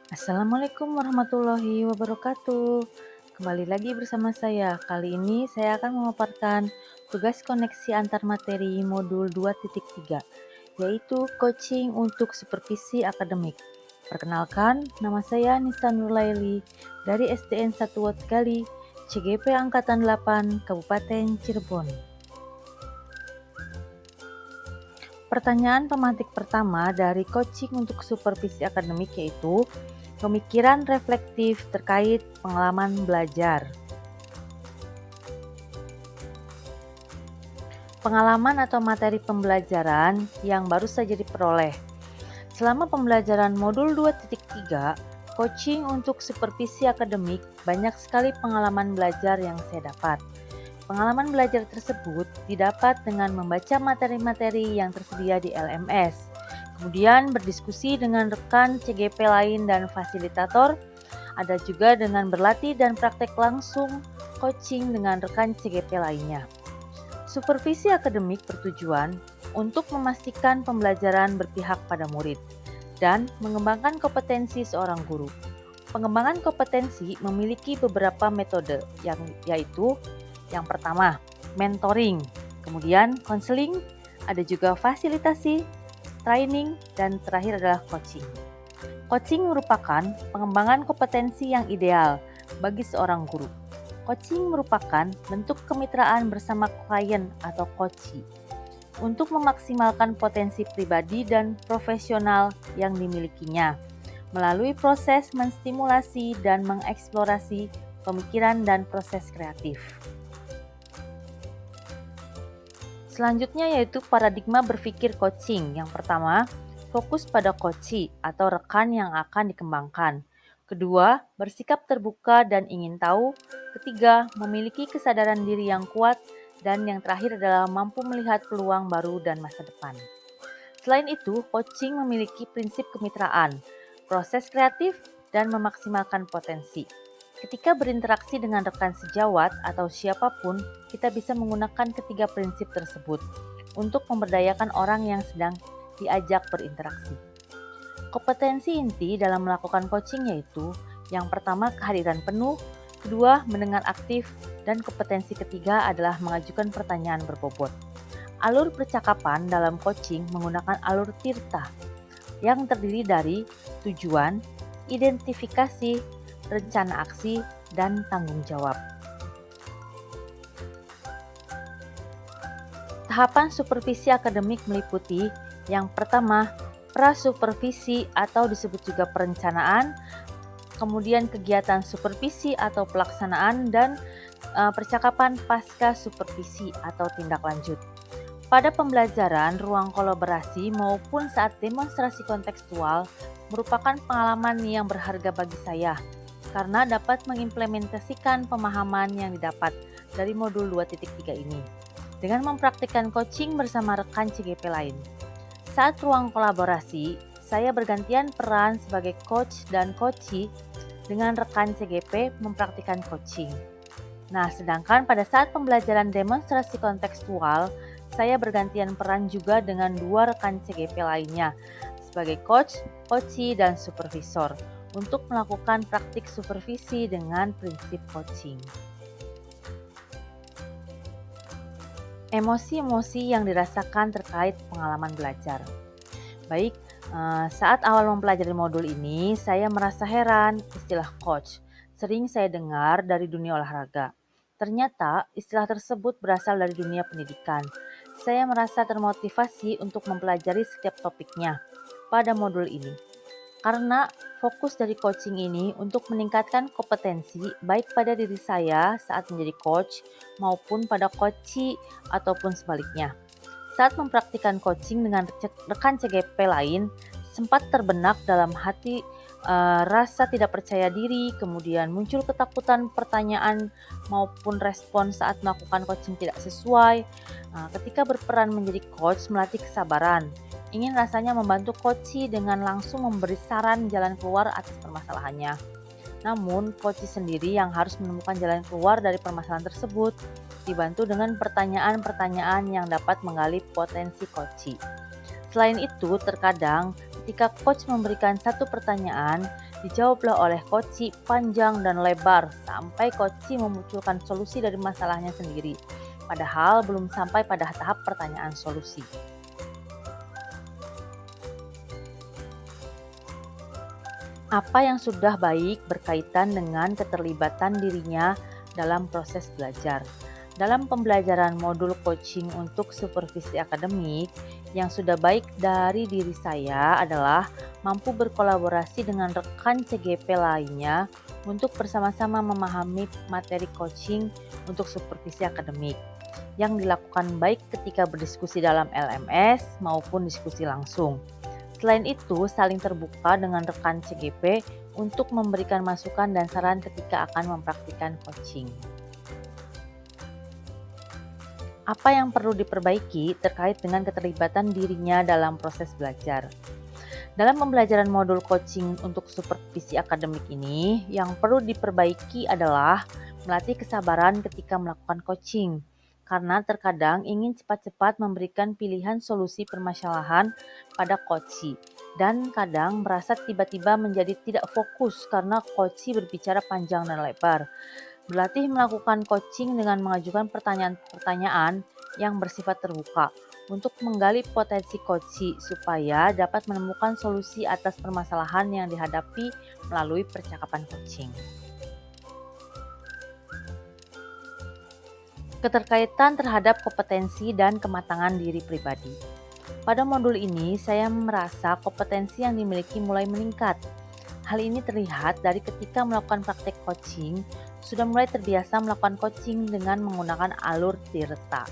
Assalamualaikum warahmatullahi wabarakatuh. Kembali lagi bersama saya. Kali ini saya akan memaparkan tugas koneksi antar materi modul 2.3, yaitu coaching untuk supervisi akademik. Perkenalkan, nama saya Nisa Nurlaili dari SDN 1 Watgali, CGP Angkatan 8, Kabupaten Cirebon. Pertanyaan pemantik pertama dari coaching untuk supervisi akademik yaitu pemikiran reflektif terkait pengalaman belajar. Pengalaman atau materi pembelajaran yang baru saja diperoleh. Selama pembelajaran modul 2.3, coaching untuk supervisi akademik, banyak sekali pengalaman belajar yang saya dapat. Pengalaman belajar tersebut didapat dengan membaca materi-materi yang tersedia di LMS, kemudian berdiskusi dengan rekan CGP lain dan fasilitator, ada juga dengan berlatih dan praktek langsung coaching dengan rekan CGP lainnya. Supervisi akademik bertujuan untuk memastikan pembelajaran berpihak pada murid dan mengembangkan kompetensi seorang guru. Pengembangan kompetensi memiliki beberapa metode, yaitu yang pertama, mentoring, kemudian konseling, ada juga fasilitasi, training, dan terakhir adalah coaching. Coaching merupakan pengembangan kompetensi yang ideal bagi seorang guru. Coaching merupakan bentuk kemitraan bersama klien atau coachee untuk memaksimalkan potensi pribadi dan profesional yang dimilikinya melalui proses menstimulasi dan mengeksplorasi pemikiran dan proses kreatif. Selanjutnya yaitu paradigma berpikir coaching. Yang pertama, fokus pada coachee atau rekan yang akan dikembangkan. Kedua, bersikap terbuka dan ingin tahu. Ketiga, memiliki kesadaran diri yang kuat. Dan yang terakhir adalah mampu melihat peluang baru dan masa depan. Selain itu, coaching memiliki prinsip kemitraan, proses kreatif, dan memaksimalkan potensi. Ketika berinteraksi dengan rekan sejawat atau siapapun, kita bisa menggunakan ketiga prinsip tersebut untuk memberdayakan orang yang sedang diajak berinteraksi. Kompetensi inti dalam melakukan coaching yaitu yang pertama kehadiran penuh, kedua mendengar aktif, dan kompetensi ketiga adalah mengajukan pertanyaan berbobot. Alur percakapan dalam coaching menggunakan alur Tirta yang terdiri dari tujuan, identifikasi, rencana aksi, dan tanggung jawab. Tahapan supervisi akademik meliputi yang pertama, prasupervisi atau disebut juga perencanaan, kemudian kegiatan supervisi atau pelaksanaan, dan percakapan pasca supervisi atau tindak lanjut. Pada pembelajaran, ruang kolaborasi maupun saat demonstrasi kontekstual merupakan pengalaman yang berharga bagi saya karena dapat mengimplementasikan pemahaman yang didapat dari modul 2.3 ini dengan mempraktikkan coaching bersama rekan CGP lain. Saat ruang kolaborasi, saya bergantian peran sebagai coach dan coachee dengan rekan CGP mempraktikkan coaching. Nah, sedangkan pada saat pembelajaran demonstrasi kontekstual, saya bergantian peran juga dengan dua rekan CGP lainnya sebagai coach, coachee, dan supervisor untuk melakukan praktik supervisi dengan prinsip coaching. Emosi-emosi yang dirasakan terkait pengalaman belajar. Baik, saat awal mempelajari modul ini, saya merasa heran istilah coach. Sering saya dengar dari dunia olahraga. Ternyata istilah tersebut berasal dari dunia pendidikan. Saya merasa termotivasi untuk mempelajari setiap topiknya pada modul ini. Karena fokus dari coaching ini untuk meningkatkan kompetensi baik pada diri saya saat menjadi coach maupun pada coachee ataupun sebaliknya. Saat mempraktikkan coaching dengan rekan CGP lain, sempat terbenak dalam hati rasa tidak percaya diri, kemudian muncul ketakutan pertanyaan maupun respon saat melakukan coaching tidak sesuai. Ketika berperan menjadi coach, melatih kesabaran. Ingin rasanya membantu coachee dengan langsung memberi saran jalan keluar atas permasalahannya. Namun, coachee sendiri yang harus menemukan jalan keluar dari permasalahan tersebut, dibantu dengan pertanyaan-pertanyaan yang dapat menggali potensi coachee. Selain itu, terkadang Ketika coach memberikan satu pertanyaan, dijawablah oleh coach panjang dan lebar sampai coach memunculkan solusi dari masalahnya sendiri, padahal belum sampai pada tahap pertanyaan solusi. Apa yang sudah baik berkaitan dengan keterlibatan dirinya dalam proses belajar. Dalam pembelajaran modul coaching untuk supervisi akademik, yang sudah baik dari diri saya adalah mampu berkolaborasi dengan rekan CGP lainnya untuk bersama-sama memahami materi coaching untuk supervisi akademik yang dilakukan baik ketika berdiskusi dalam LMS maupun diskusi langsung. Selain itu, saling terbuka dengan rekan CGP untuk memberikan masukan dan saran ketika akan mempraktikkan coaching. Apa yang perlu diperbaiki terkait dengan keterlibatan dirinya dalam proses belajar? Dalam pembelajaran modul coaching untuk supervisi akademik ini, yang perlu diperbaiki adalah melatih kesabaran ketika melakukan coaching, karena terkadang ingin cepat-cepat memberikan pilihan solusi permasalahan pada coach, dan kadang merasa tiba-tiba menjadi tidak fokus karena coach berbicara panjang dan lebar. Berlatih melakukan coaching dengan mengajukan pertanyaan-pertanyaan yang bersifat terbuka untuk menggali potensi coach supaya dapat menemukan solusi atas permasalahan yang dihadapi melalui percakapan coaching. Keterkaitan terhadap kompetensi dan kematangan diri pribadi. Pada modul ini, saya merasa kompetensi yang dimiliki mulai meningkat. Hal ini terlihat dari ketika melakukan praktek coaching, sudah mulai terbiasa melakukan coaching dengan menggunakan alur Tirta.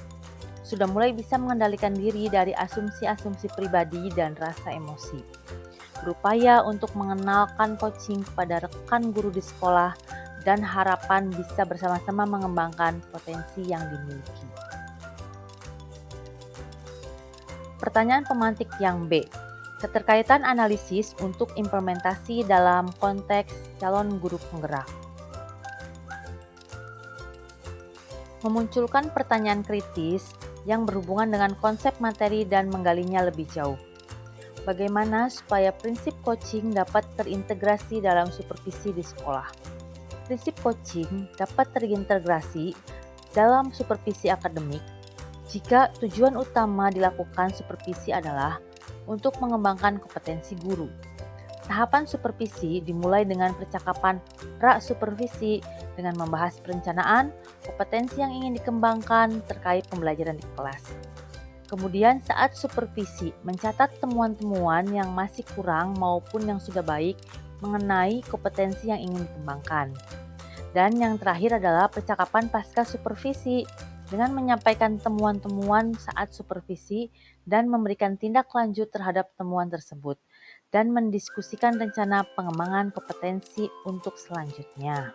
Sudah mulai bisa mengendalikan diri dari asumsi-asumsi pribadi dan rasa emosi. Berupaya untuk mengenalkan coaching kepada rekan guru di sekolah dan harapan bisa bersama-sama mengembangkan potensi yang dimiliki. Pertanyaan pemantik yang B. Keterkaitan analisis untuk implementasi dalam konteks calon guru penggerak. Memunculkan pertanyaan kritis yang berhubungan dengan konsep materi dan menggalinya lebih jauh. Bagaimana supaya prinsip coaching dapat terintegrasi dalam supervisi di sekolah? Prinsip coaching dapat terintegrasi dalam supervisi akademik jika tujuan utama dilakukan supervisi adalah untuk mengembangkan kompetensi guru. Tahapan supervisi dimulai dengan percakapan pra-supervisi dengan membahas perencanaan, kompetensi yang ingin dikembangkan terkait pembelajaran di kelas. Kemudian saat supervisi, mencatat temuan-temuan yang masih kurang maupun yang sudah baik mengenai kompetensi yang ingin dikembangkan. Dan yang terakhir adalah percakapan pasca supervisi dengan menyampaikan temuan-temuan saat supervisi dan memberikan tindak lanjut terhadap temuan tersebut dan mendiskusikan rencana pengembangan kompetensi untuk selanjutnya.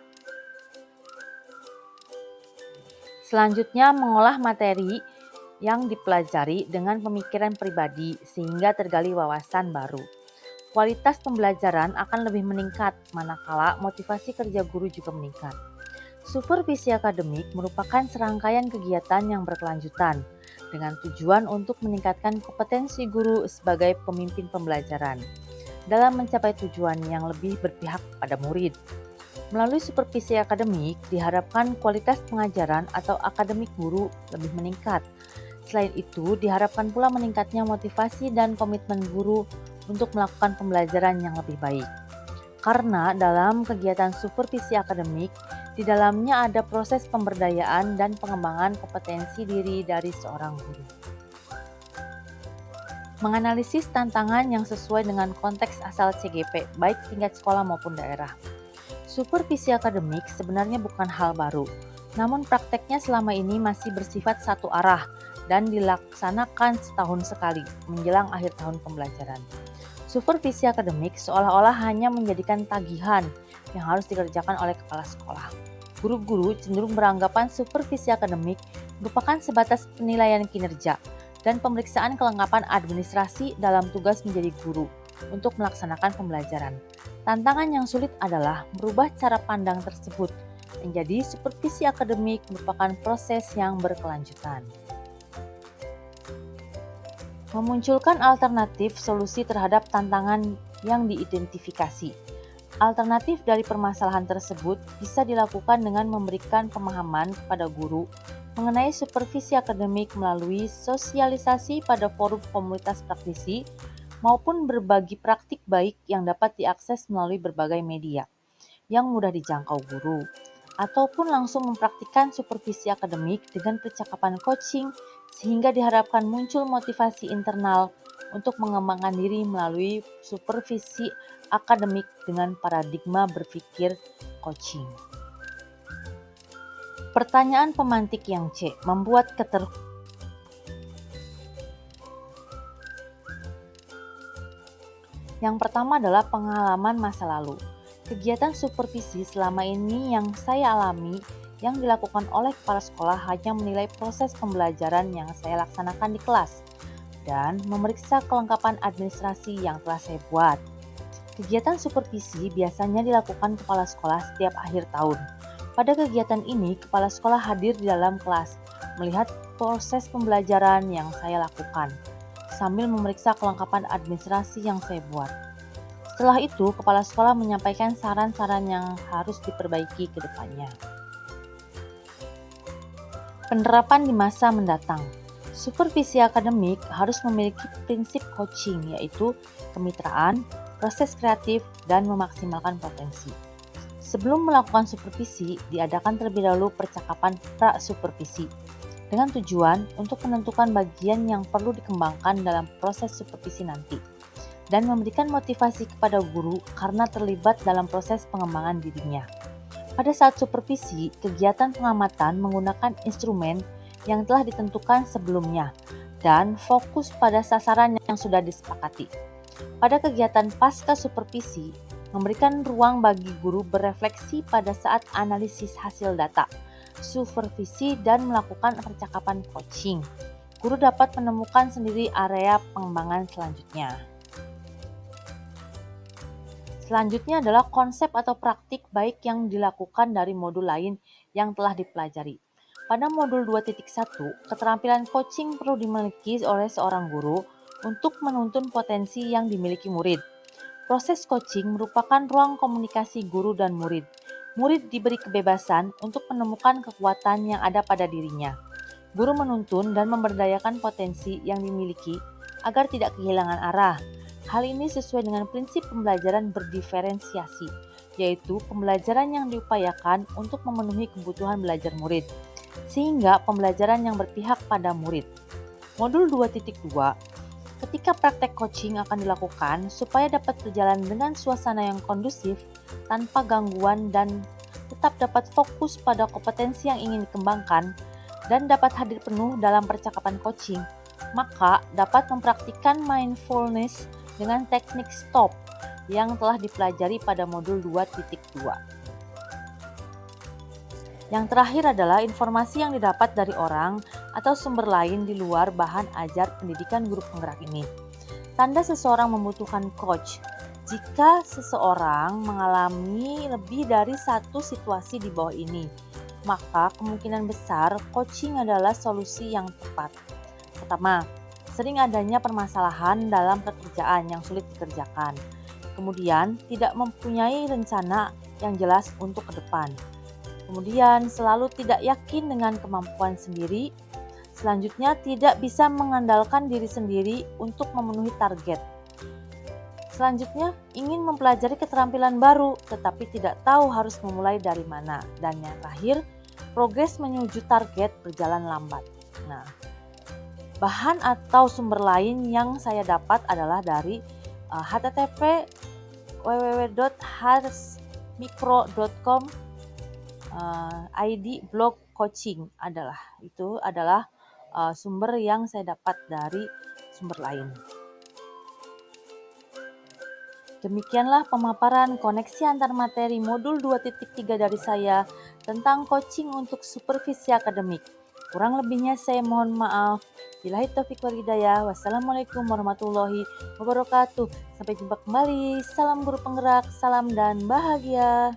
Selanjutnya, mengolah materi yang dipelajari dengan pemikiran pribadi sehingga tergali wawasan baru. Kualitas pembelajaran akan lebih meningkat manakala motivasi kerja guru juga meningkat. Supervisi akademik merupakan serangkaian kegiatan yang berkelanjutan dengan tujuan untuk meningkatkan kompetensi guru sebagai pemimpin pembelajaran dalam mencapai tujuan yang lebih berpihak pada murid. Melalui supervisi akademik, diharapkan kualitas pengajaran atau akademik guru lebih meningkat. Selain itu, diharapkan pula meningkatnya motivasi dan komitmen guru untuk melakukan pembelajaran yang lebih baik. Karena dalam kegiatan supervisi akademik, di dalamnya ada proses pemberdayaan dan pengembangan kompetensi diri dari seorang guru. Menganalisis tantangan yang sesuai dengan konteks asal CGP, baik tingkat sekolah maupun daerah. Supervisi akademik sebenarnya bukan hal baru, namun prakteknya selama ini masih bersifat satu arah dan dilaksanakan setahun sekali menjelang akhir tahun pembelajaran. Supervisi akademik seolah-olah hanya menjadikan tagihan yang harus dikerjakan oleh kepala sekolah. Guru-guru cenderung beranggapan supervisi akademik merupakan sebatas penilaian kinerja dan pemeriksaan kelengkapan administrasi dalam tugas menjadi guru untuk melaksanakan pembelajaran. Tantangan yang sulit adalah merubah cara pandang tersebut menjadi supervisi akademik merupakan proses yang berkelanjutan. Memunculkan alternatif solusi terhadap tantangan yang diidentifikasi. Alternatif dari permasalahan tersebut bisa dilakukan dengan memberikan pemahaman kepada guru mengenai supervisi akademik melalui sosialisasi pada forum komunitas praktisi maupun berbagi praktik baik yang dapat diakses melalui berbagai media yang mudah dijangkau guru, ataupun langsung mempraktikkan supervisi akademik dengan percakapan coaching sehingga diharapkan muncul motivasi internal untuk mengembangkan diri melalui supervisi akademik dengan paradigma berpikir coaching. Pertanyaan pemantik yang C membuat Yang pertama adalah pengalaman masa lalu. Kegiatan supervisi selama ini yang saya alami yang dilakukan oleh kepala sekolah hanya menilai proses pembelajaran yang saya laksanakan di kelas dan memeriksa kelengkapan administrasi yang telah saya buat. Kegiatan supervisi biasanya dilakukan kepala sekolah setiap akhir tahun. Pada kegiatan ini, kepala sekolah hadir di dalam kelas, melihat proses pembelajaran yang saya lakukan, sambil memeriksa kelengkapan administrasi yang saya buat. Setelah itu, kepala sekolah menyampaikan saran-saran yang harus diperbaiki ke depannya. Penerapan di masa mendatang. Supervisi akademik harus memiliki prinsip coaching, yaitu kemitraan, proses kreatif, dan memaksimalkan potensi. Sebelum melakukan supervisi, diadakan terlebih dahulu percakapan pra-supervisi dengan tujuan untuk menentukan bagian yang perlu dikembangkan dalam proses supervisi nanti dan memberikan motivasi kepada guru karena terlibat dalam proses pengembangan dirinya. Pada saat supervisi, kegiatan pengamatan menggunakan instrumen yang telah ditentukan sebelumnya dan fokus pada sasaran yang sudah disepakati. Pada kegiatan pasca supervisi, memberikan ruang bagi guru berefleksi pada saat analisis hasil data, supervisi, dan melakukan percakapan coaching. Guru dapat menemukan sendiri area pengembangan selanjutnya. Selanjutnya adalah konsep atau praktik baik yang dilakukan dari modul lain yang telah dipelajari. Pada modul 2.1, keterampilan coaching perlu dimiliki oleh seorang guru untuk menuntun potensi yang dimiliki murid. Proses coaching merupakan ruang komunikasi guru dan murid. Murid diberi kebebasan untuk menemukan kekuatan yang ada pada dirinya. Guru menuntun dan memberdayakan potensi yang dimiliki agar tidak kehilangan arah. Hal ini sesuai dengan prinsip pembelajaran berdiferensiasi, yaitu pembelajaran yang diupayakan untuk memenuhi kebutuhan belajar murid, sehingga pembelajaran yang berpihak pada murid. Modul 2.2, ketika praktek coaching akan dilakukan supaya dapat berjalan dengan suasana yang kondusif, tanpa gangguan dan tetap dapat fokus pada kompetensi yang ingin dikembangkan dan dapat hadir penuh dalam percakapan coaching, maka dapat mempraktikkan mindfulness dengan teknik stop yang telah dipelajari pada modul 2.2. Yang terakhir adalah informasi yang didapat dari orang atau sumber lain di luar bahan ajar pendidikan guru penggerak ini. Tanda seseorang membutuhkan coach. Jika seseorang mengalami lebih dari satu situasi di bawah ini, maka kemungkinan besar coaching adalah solusi yang tepat. Pertama, sering adanya permasalahan dalam pekerjaan yang sulit dikerjakan. Kemudian, tidak mempunyai rencana yang jelas untuk ke depan. Kemudian, selalu tidak yakin dengan kemampuan sendiri. Selanjutnya, tidak bisa mengandalkan diri sendiri untuk memenuhi target. Selanjutnya, ingin mempelajari keterampilan baru, tetapi tidak tahu harus memulai dari mana. Dan yang terakhir, progres menuju target berjalan lambat. Nah, bahan atau sumber lain yang saya dapat adalah dari http www.harsmikro.com id blog coaching adalah sumber yang saya dapat dari sumber lain. Demikianlah pemaparan koneksi antar materi modul 2.3 dari saya tentang coaching untuk supervisi akademik. Kurang lebihnya saya mohon maaf. Billahi taufiq wal hidayah. Wassalamualaikum warahmatullahi wabarakatuh. Sampai jumpa kembali. Salam guru penggerak, salam dan bahagia.